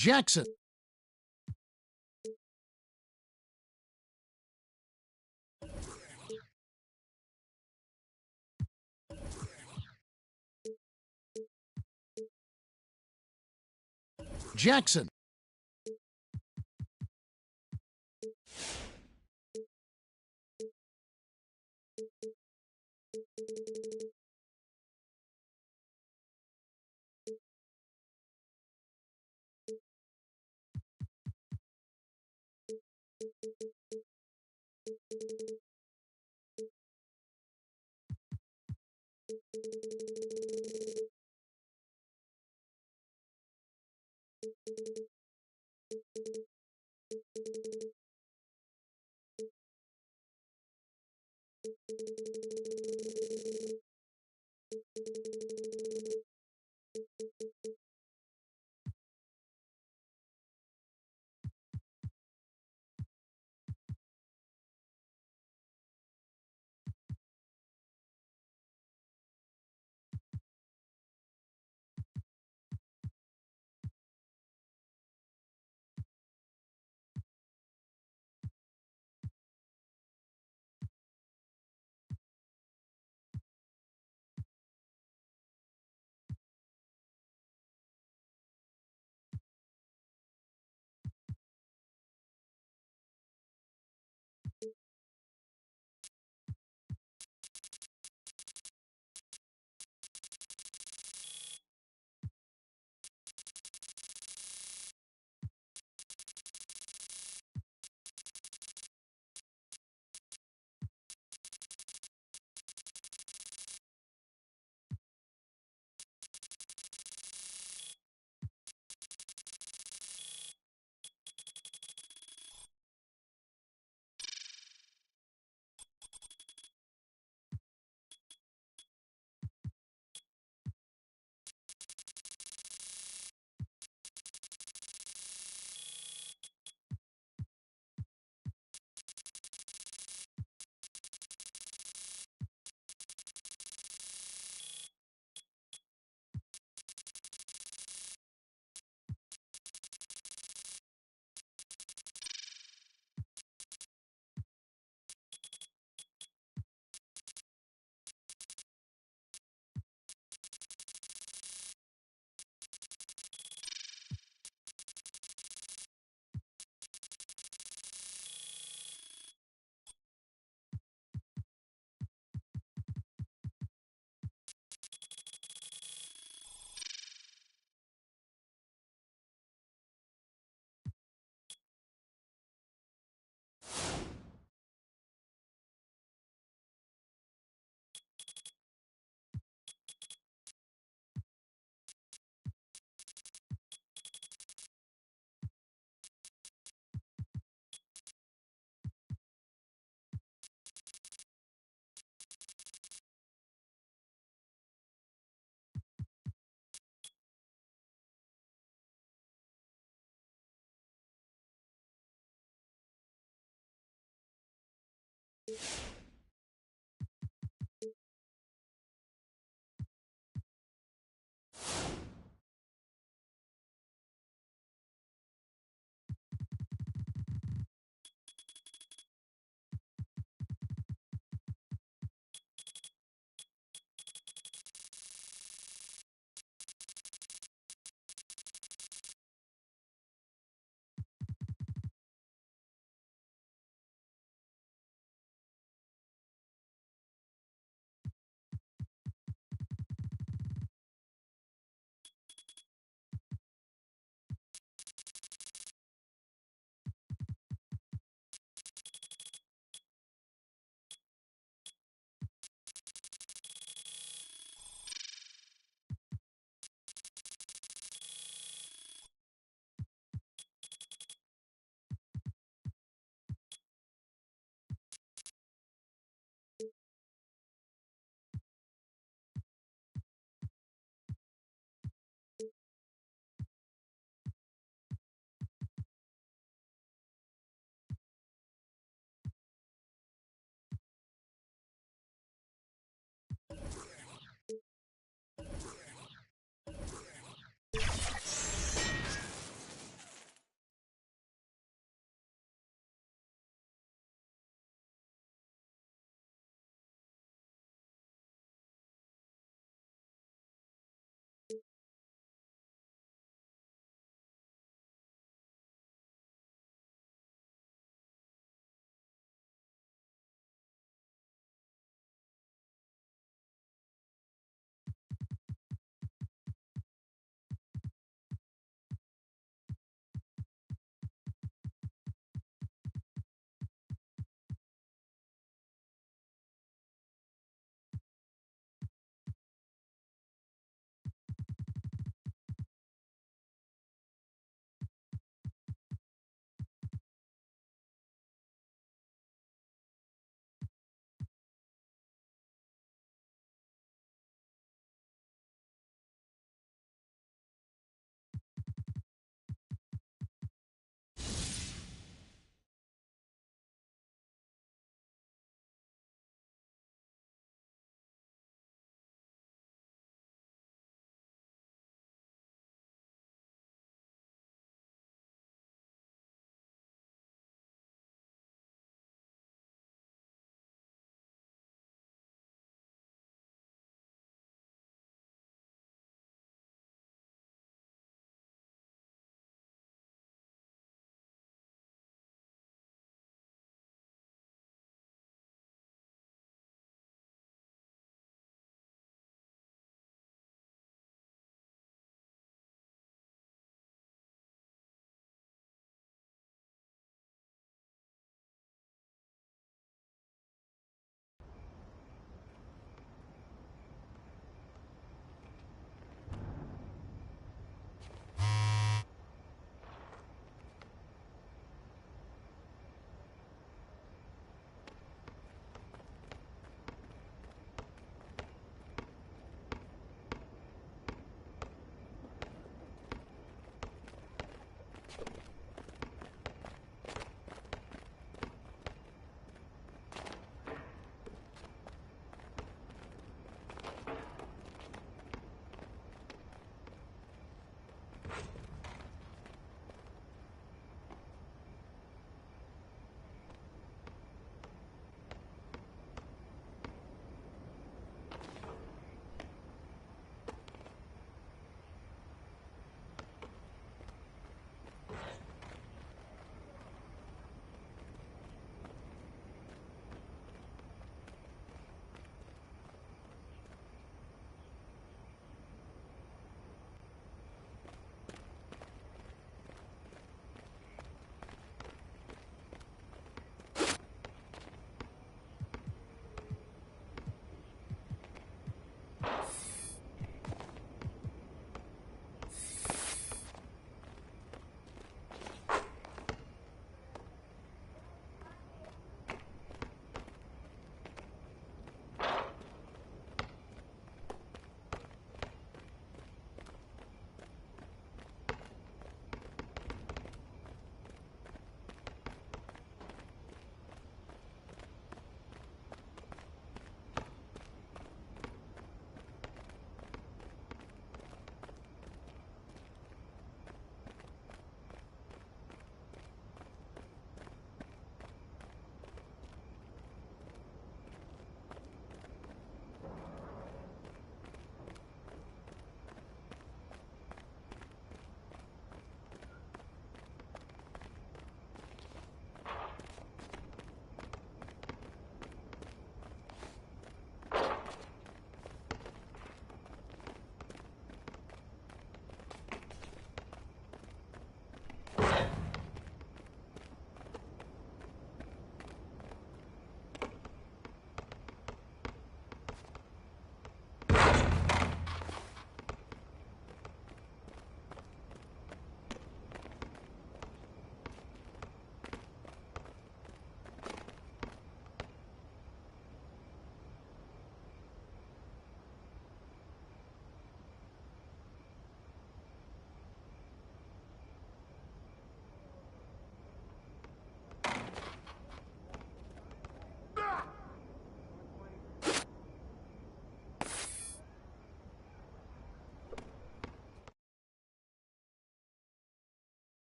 Jackson. Jackson.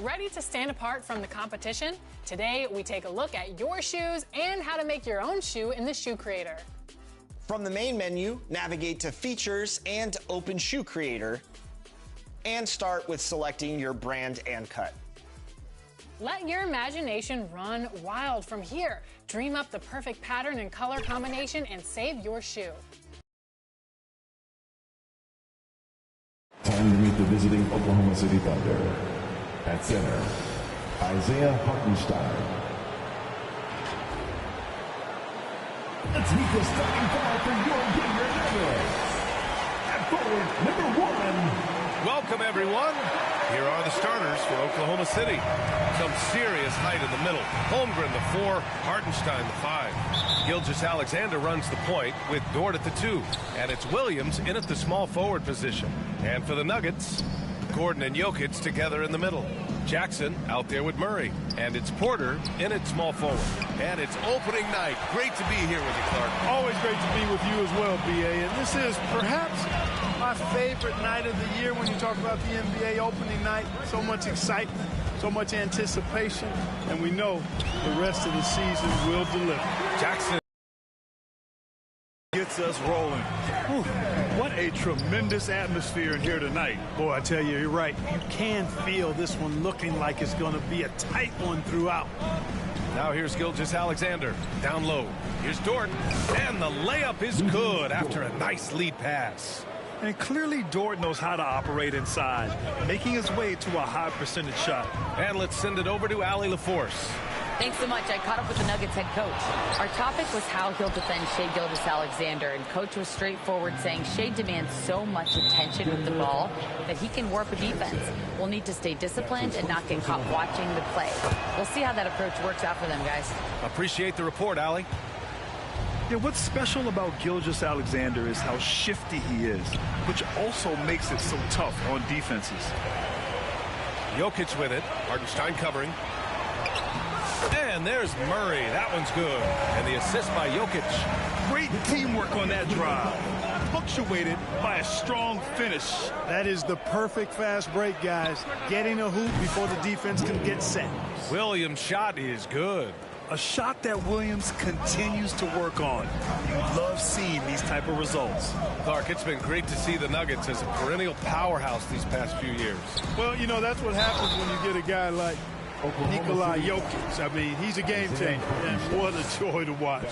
Ready to stand apart from the competition? Today, we take a look at your shoes and how to make your own shoe in the Shoe Creator. From the main menu, navigate to Features and open Shoe Creator, and start with selecting your brand and cut. Let your imagination run wild from here. Dream up the perfect pattern and color combination and save your shoe. Time to meet the visiting Oklahoma City Thunder. At center, Isaiah Hartenstein. Let's meet the starting five for your Denver Nuggets. At forward, number 1. Welcome, everyone. Here are the starters for Oklahoma City. Some serious height in the middle. Holmgren, the 4, Hartenstein, the 5. Gilgeous-Alexander runs the point with Dort at the 2. And it's Williams in at the small forward position. And for the Nuggets, Gordon and Jokic together in the middle. Jackson out there with Murray. And it's Porter in at small forward. And it's opening night. Great to be here with you, Clark. Always great to be with you as well, B.A. And this is perhaps my favorite night of the year when you talk about the NBA opening night. So much excitement, so much anticipation, and we know the rest of the season will deliver. Jackson Gets us rolling. Whew, what a tremendous atmosphere in here tonight. Boy, I tell you, you're right. You can feel this one looking like it's going to be a tight one throughout. Now here's Gilgeous-Alexander. Down low. Here's Dort. And the layup is good after a nice lead pass. And clearly Dort knows how to operate inside, making his way to a high percentage shot. And let's send it over to Allie LaForce. Thanks so much. I caught up with the Nuggets head coach. Our topic was how he'll defend Shai Gilgeous-Alexander, and coach was straightforward, saying Shai demands so much attention with the ball that he can warp a defense. We'll need to stay disciplined and not get caught watching the play. We'll see how that approach works out for them, guys. Appreciate the report, Allie. Yeah, what's special about Gilgeous-Alexander is how shifty he is, which also makes it so tough on defenses. Jokic with it. Hartenstein covering. And there's Murray. That one's good. And the assist by Jokic. Great teamwork on that drive, punctuated by a strong finish. That is the perfect fast break, guys. Getting a hoop before the defense can get set. Williams' shot is good. A shot that Williams continues to work on. You love seeing these type of results. Clark, it's been great to see the Nuggets as a perennial powerhouse these past few years. Well, you know, that's what happens when you get a guy like Nikola Jokic. I mean, he's a game changer, and what a joy to watch.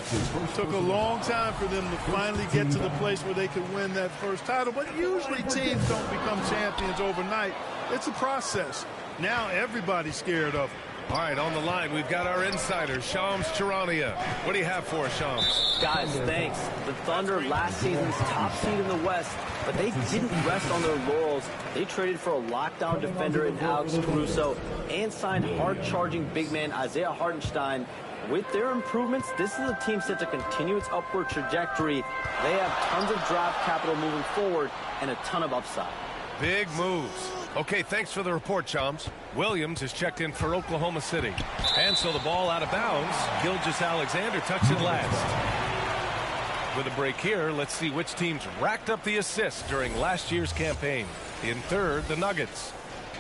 Took a long time for them to finally get to the place where they could win that first title, but usually teams don't become champions overnight. It's a process. Now everybody's scared of them. All right, on the line, we've got our insider, Shams Charania. What do you have for us, Shams? Guys, thanks. The Thunder, last season's top seed in the West, but they didn't rest on their laurels. They traded for a lockdown defender in Alex Caruso and signed hard-charging big man Isaiah Hartenstein. With their improvements, this is a team set to continue its upward trajectory. They have tons of draft capital moving forward and a ton of upside. Big moves. Okay, thanks for the report, Shams. Williams is checked in for Oklahoma City. And so the ball out of bounds. Gilgeous-Alexander tucks it last. With a break here, let's see which teams racked up the assists during last year's campaign. In third, the Nuggets.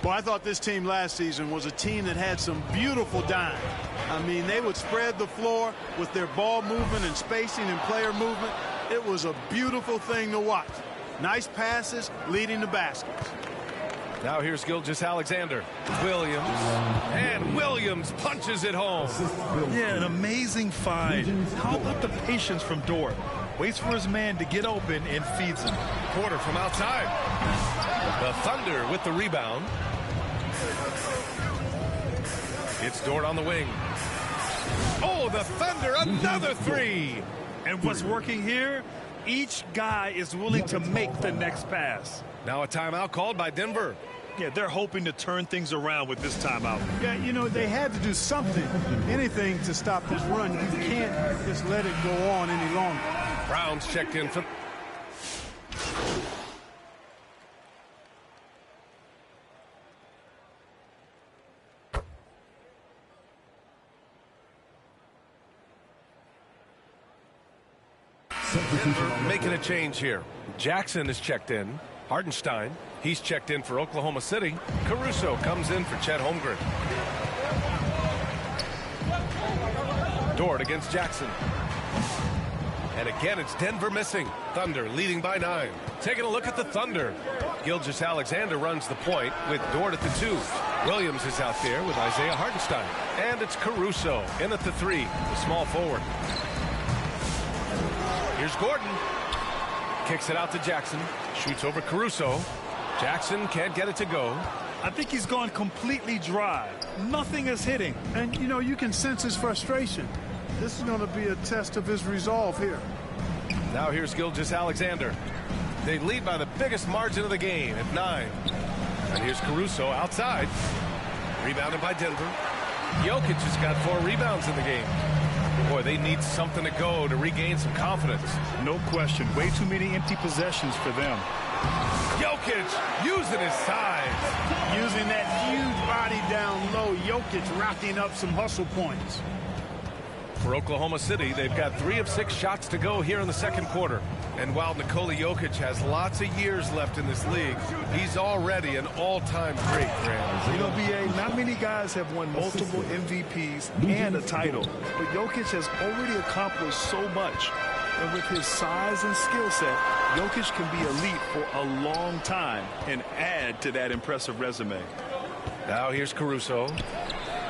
Well, I thought this team last season was a team that had some beautiful dimes. I mean, they would spread the floor with their ball movement and spacing and player movement. It was a beautiful thing to watch. Nice passes leading to baskets. Now here's Gilgeous-Alexander. Williams. And Williams punches it home. Yeah, an amazing find. How about the patience from Dort? Waits for his man to get open and feeds him. Porter from outside. The Thunder with the rebound. It's Dort on the wing. Oh, the Thunder, another three. And what's working here? Each guy is willing to make the next pass. Now a timeout called by Denver. Yeah, they're hoping to turn things around with this timeout. Yeah, you know, they had to do something, anything to stop this run. You can't just let it go on any longer. Brown's checked in for... Denver making a change here. Jackson is checked in. Hartenstein He's checked in for Oklahoma City. Caruso comes in for Chet Holmgren. Dort against Jackson. And again, it's Denver missing. Thunder leading by 9. Taking a look at the Thunder. Gilgeous-Alexander runs the point with Dort at the 2. Williams is out there with Isaiah Hartenstein. And it's Caruso in at the 3, the small forward. Here's Gordon. Kicks it out to Jackson. Shoots over Caruso. Jackson can't get it to go. I think he's gone completely dry. Nothing is hitting. And, you know, you can sense his frustration. This is going to be a test of his resolve here. Now here's Gilgeous-Alexander. They lead by the biggest margin of the game at 9. And here's Caruso outside. Rebounded by Denver. Jokic has got 4 rebounds in the game. Boy, they need something to go to regain some confidence. No question. Way too many empty possessions for them. Jokic using his size. Using that huge body down low. Jokic racking up some hustle points. For Oklahoma City, they've got 3 of 6 shots to go here in the second quarter. And while Nikola Jokic has lots of years left in this league, he's already an all-time great, Graham. You know, B.A., not many guys have won multiple MVPs and a title. But Jokic has already accomplished so much. And with his size and skill set, Jokic can be elite for a long time and add to that impressive resume. Now here's Caruso.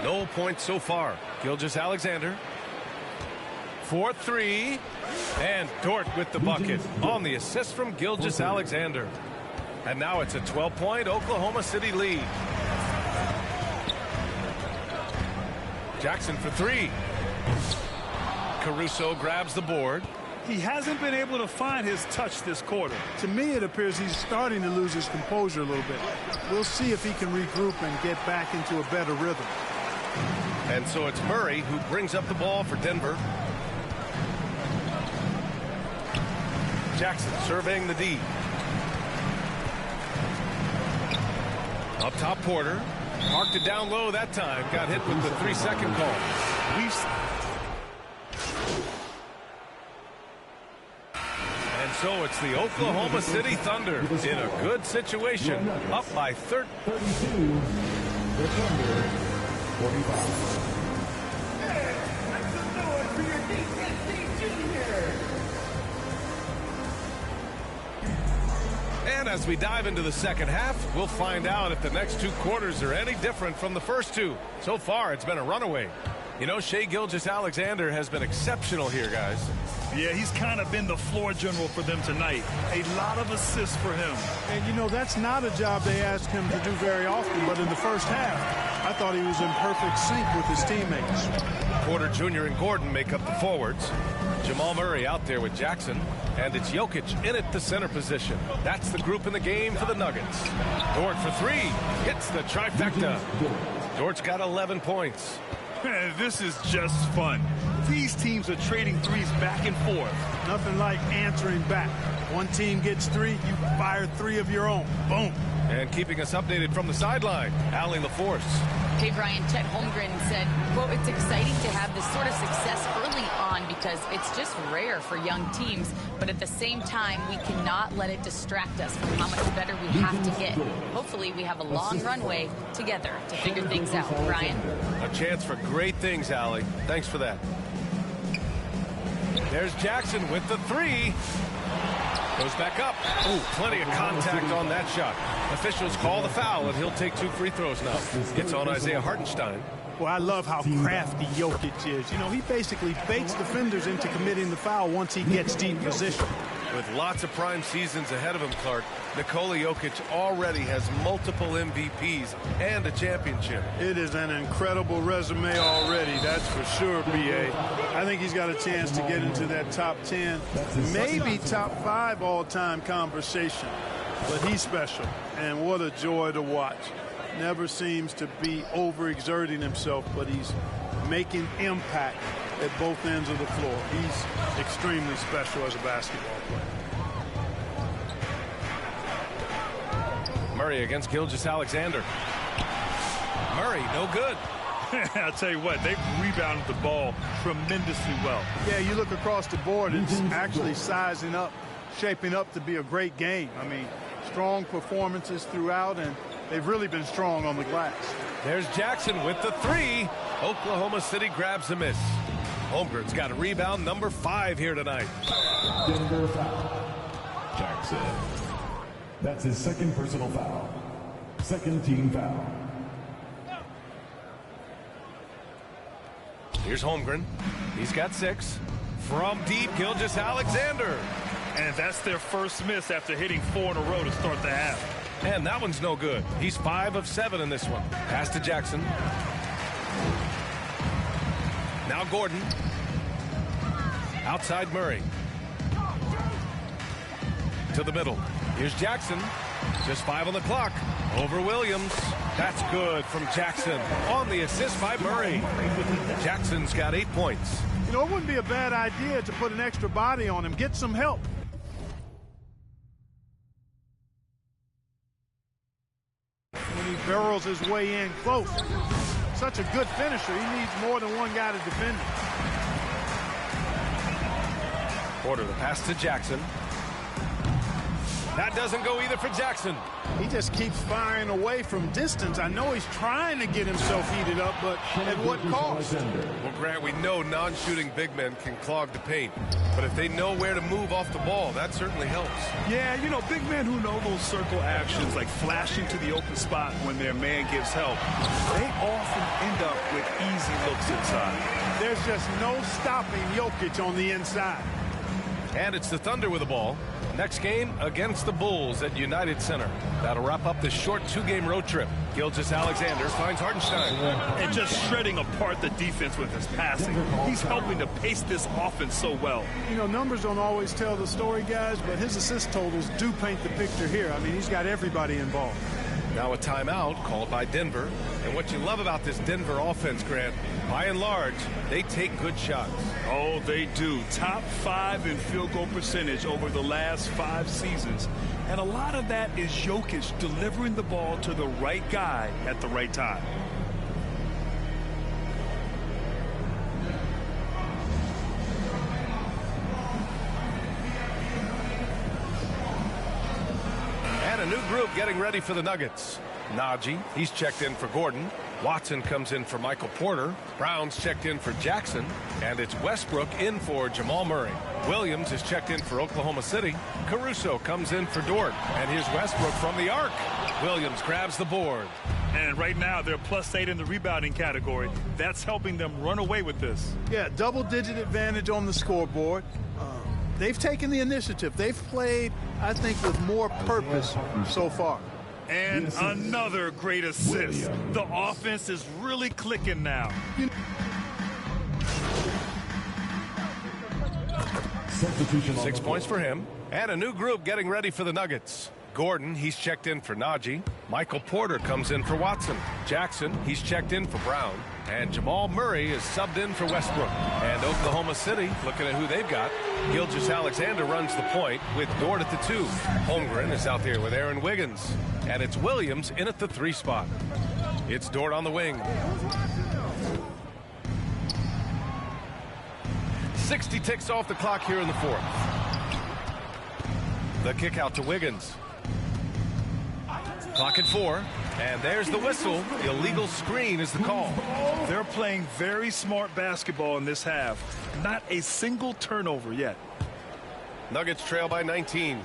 No points so far. Gilgeous-Alexander. 4-3. And Dort with the bucket on the assist from Gilgeous-Alexander. And now it's a 12-point Oklahoma City lead. Jackson for 3. Caruso grabs the board. He hasn't been able to find his touch this quarter. To me, it appears he's starting to lose his composure a little bit. We'll see if he can regroup and get back into a better rhythm. And so it's Murray who brings up the ball for Denver. Jackson surveying the D. Up top, Porter. Marked it down low that time. Got hit with the 3-second call. And so it's the Oklahoma City Thunder in a good situation. Up by 32. The Thunder, 45. And as we dive into the second half, we'll find out if the next 2 quarters are any different from the first 2. So far, it's been a runaway. You know, Shai Gilgeous-Alexander has been exceptional here, guys. Yeah, he's kind of been the floor general for them tonight. A lot of assists for him. And, you know, that's not a job they ask him to do very often. But in the first half, I thought he was in perfect sync with his teammates. Porter Jr. and Gordon make up the forwards. Jamal Murray out there with Jackson. And it's Jokic in at the center position. That's the group in the game for the Nuggets. Dort for 3. Hits the trifecta. Dort's got 11 points. This is just fun. These teams are trading threes back and forth. Nothing like answering back. One team gets 3, you fire 3 of your own. Boom. And keeping us updated from the sideline, Allie LaForce. Hey, Brian, Chet Holmgren said, quote, it's exciting to have this sort of success early on because it's just rare for young teams. But at the same time, we cannot let it distract us from how much better we have to get. Hopefully, we have a long runway together to figure things out. Brian? A chance for great things, Allie. Thanks for that. There's Jackson with the 3. Goes back up. Oh, plenty of contact on that shot. Officials call the foul, and he'll take 2 free throws now. It's on Isaiah Hartenstein. Well, I love how crafty Jokic is. You know, he basically baits defenders into committing the foul once he gets deep position. With lots of prime seasons ahead of him, Clark, Nikola Jokic already has multiple MVPs and a championship. It is an incredible resume already, that's for sure, B.A. I think he's got a chance to get into that top 10, maybe top 5 all-time conversation. But he's special, and what a joy to watch. Never seems to be overexerting himself, but he's making impact at both ends of the floor. He's extremely special as a basketball player. Murray against Gilgeous-Alexander. Murray, no good. I'll tell you what, they've rebounded the ball tremendously well. Yeah, you look across the board, it's actually sizing up, shaping up to be a great game. I mean, Strong performances throughout, and they've really been strong on the glass. There's Jackson with the three. Oklahoma City grabs a miss. Holmgren's got a rebound, number 5 here tonight. Denver foul. Jackson. That's his second personal foul. Second team foul. Here's Holmgren. He's got 6. From deep, Gilgeous-Alexander. And that's their first miss after hitting 4 in a row to start the half. And that one's no good. He's 5 of 7 in this one. Pass to Jackson. Now Gordon. Outside Murray. To the middle. Here's Jackson. Just 5 on the clock. Over Williams. That's good from Jackson. On the assist by Murray. Jackson's got 8 points. You know, it wouldn't be a bad idea to put an extra body on him. Get some help. When he barrels his way in close. Such a good finisher. He needs more than one guy to defend him. Porter, the pass to Jackson. That doesn't go either for Jackson. He just keeps firing away from distance. I know he's trying to get himself heated up, but at what cost? Well, Grant, we know non-shooting big men can clog the paint. But if they know where to move off the ball, that certainly helps. Yeah, you know, big men who know those circle actions, like flashing to the open spot when their man gives help, they often end up with easy looks inside. There's just no stopping Jokic on the inside. And it's the Thunder with the ball. Next game against the Bulls at United Center. That'll wrap up this short 2-game road trip. Gilgeous-Alexander finds Hartenstein. And just shredding apart the defense with his passing. He's helping to pace this offense so well. You know, numbers don't always tell the story, guys, but his assist totals do paint the picture here. I mean, he's got everybody involved. Now a timeout called by Denver. And what you love about this Denver offense, Grant, by and large, they take good shots. Oh, they do. Top 5 in field goal percentage over the last 5 seasons. And a lot of that is Jokic delivering the ball to the right guy at the right time. And a new group getting ready for the Nuggets. Najee, he's checked in for Gordon. Watson comes in for Michael Porter. Brown's checked in for Jackson. And it's Westbrook in for Jamal Murray. Williams is checked in for Oklahoma City. Caruso comes in for Dort. And here's Westbrook from the arc. Williams grabs the board. And right now they're +8 in the rebounding category. That's helping them run away with this. Yeah, double-digit advantage on the scoreboard. They've taken the initiative. They've played, I think, with more purpose so far. And another great assist. The offense is really clicking now. 6 points for him. And a new group getting ready for the Nuggets. Gordon, he's checked in for Najee. Michael Porter comes in for Watson. Jackson, he's checked in for Brown. And Jamal Murray is subbed in for Westbrook. And Oklahoma City, looking at who they've got. Gilgeous-Alexander runs the point with Dort at the 2. Holmgren is out there with Aaron Wiggins. And it's Williams in at the 3 spot. It's Dort on the wing. 60 ticks off the clock here in the 4th. The kick out to Wiggins. Clock at 4. And there's the whistle. Illegal screen is the call. They're playing very smart basketball in this half. Not a single turnover yet. Nuggets trail by 19.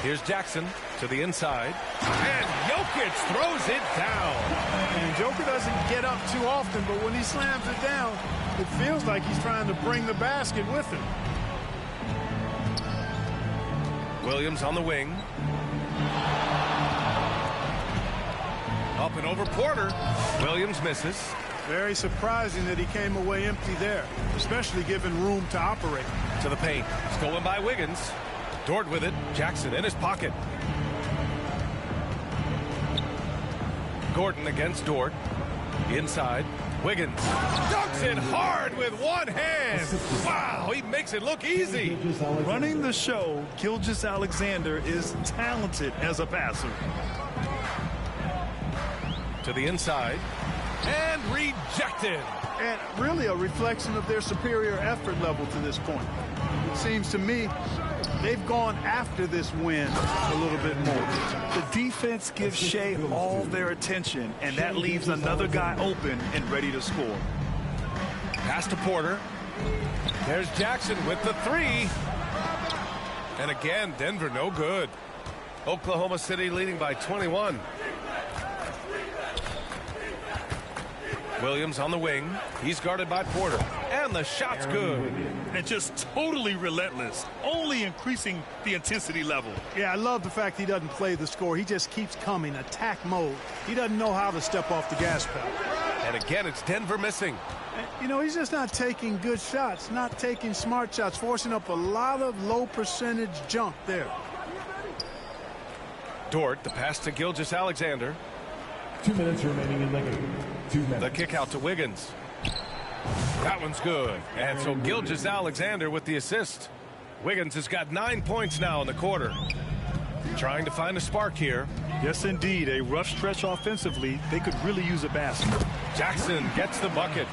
Here's Jackson to the inside. And Jokic throws it down. And Joker doesn't get up too often, but when he slams it down, it feels like he's trying to bring the basket with him. Williams on the wing. Up and over Porter. Williams misses. Very surprising that he came away empty there, especially given room to operate. To the paint. Stolen by Wiggins. Dort with it. Jackson in his pocket. Gordon against Dort. Inside. Wiggins dunks it hard with one hand. Wow, he makes it look easy. Running the show, Gilgeous-Alexander is talented as a passer. To the inside. And rejected. and really a reflection of their superior effort level to this point. It seems to me they've gone after this win a little bit more. The defense gives Shea all their attention, and that leaves another guy open and ready to score. Pass to Porter. There's Jackson with the three. And again, Denver no good. Oklahoma City leading by 21. Williams on the wing. He's guarded by Porter. And the shot's good. And just totally relentless, only increasing the intensity level. Yeah, I love the fact he doesn't play the score. He just keeps coming, attack mode. He doesn't know how to step off the gas pedal. And again, it's Denver missing. You know, he's just not taking good shots, not taking smart shots, forcing up a lot of low percentage jump there. Dort, the pass to Gilgeous-Alexander. 2 minutes remaining in the game. 2 minutes. The kick out to Wiggins. That one's good. And so Gilgeous-Alexander with the assist. Wiggins has got 9 points now in the quarter. Trying to find a spark here. Yes, indeed. A rough stretch offensively. They could really use a basket. Jackson gets the bucket.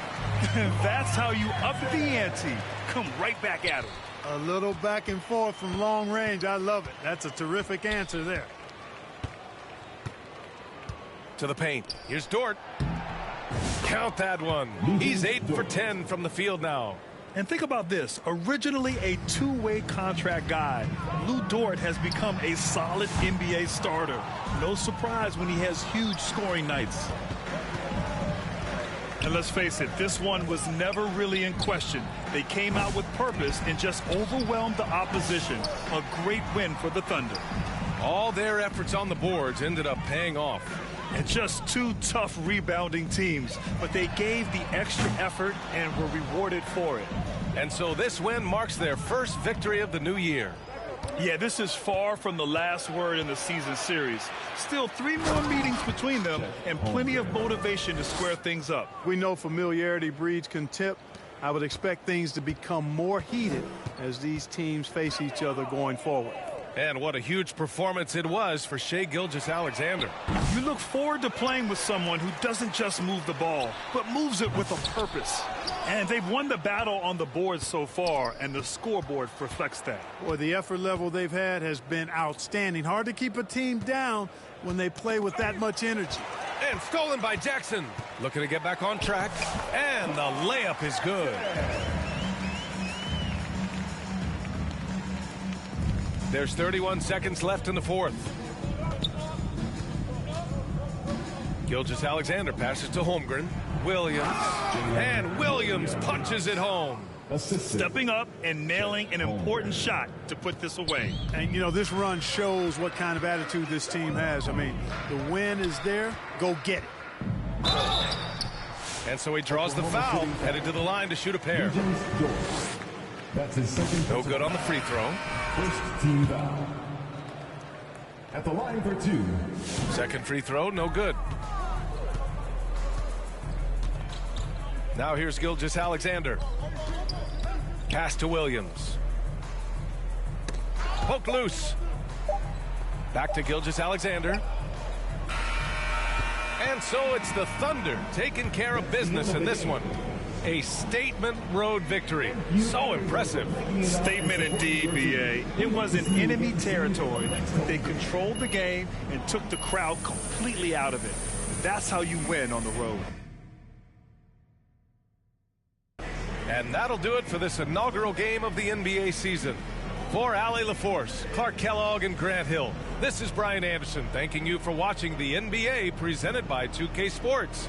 That's how you up the ante. Come right back at him. A little back and forth from long range. I love it. That's a terrific answer there. To the paint. Here's Dort. Count that one. He's 8 for 10 from the field now. And think about this. Originally a two-way contract guy, Lou Dort has become a solid NBA starter. No surprise when he has huge scoring nights. And let's face it, this one was never really in question. They came out with purpose and just overwhelmed the opposition. A great win for the Thunder. All their efforts on the boards ended up paying off. And just two tough rebounding teams, but they gave the extra effort and were rewarded for it. And so this win marks their first victory of the new year. Yeah, this is far from the last word in the season series. Still 3 more meetings between them and plenty of motivation to square things up. We know familiarity breeds contempt. I would expect things to become more heated as these teams face each other going forward. And what a huge performance it was for Shai Gilgeous-Alexander. You look forward to playing with someone who doesn't just move the ball, but moves it with a purpose. And they've won the battle on the board so far, and the scoreboard reflects that. Boy, the effort level they've had has been outstanding. Hard to keep a team down when they play with that much energy. And stolen by Jackson. Looking to get back on track. And the layup is good. There's 31 seconds left in the fourth. Gilgeous-Alexander passes to Holmgren. Williams. And Williams punches it home. Stepping up and nailing an important shot to put this away. And, you know, this run shows what kind of attitude this team has. I mean, the win is there. Go get it. And so he draws the foul, headed to the line to shoot a pair. That's his second. No good on the free throw. First team foul. At the line for 2. Second free throw, no good. Now here's Gilgeous-Alexander. Pass to Williams. Poke loose. Back to Gilgeous-Alexander. And so it's the Thunder taking care of business in this one. A statement road victory. So impressive. Statement indeed, B.A. It was in enemy territory. They controlled the game and took the crowd completely out of it. That's how you win on the road. And that'll do it for this inaugural game of the NBA season. For Allie LaForce, Clark Kellogg, and Grant Hill, this is Brian Anderson thanking you for watching the NBA presented by 2K Sports.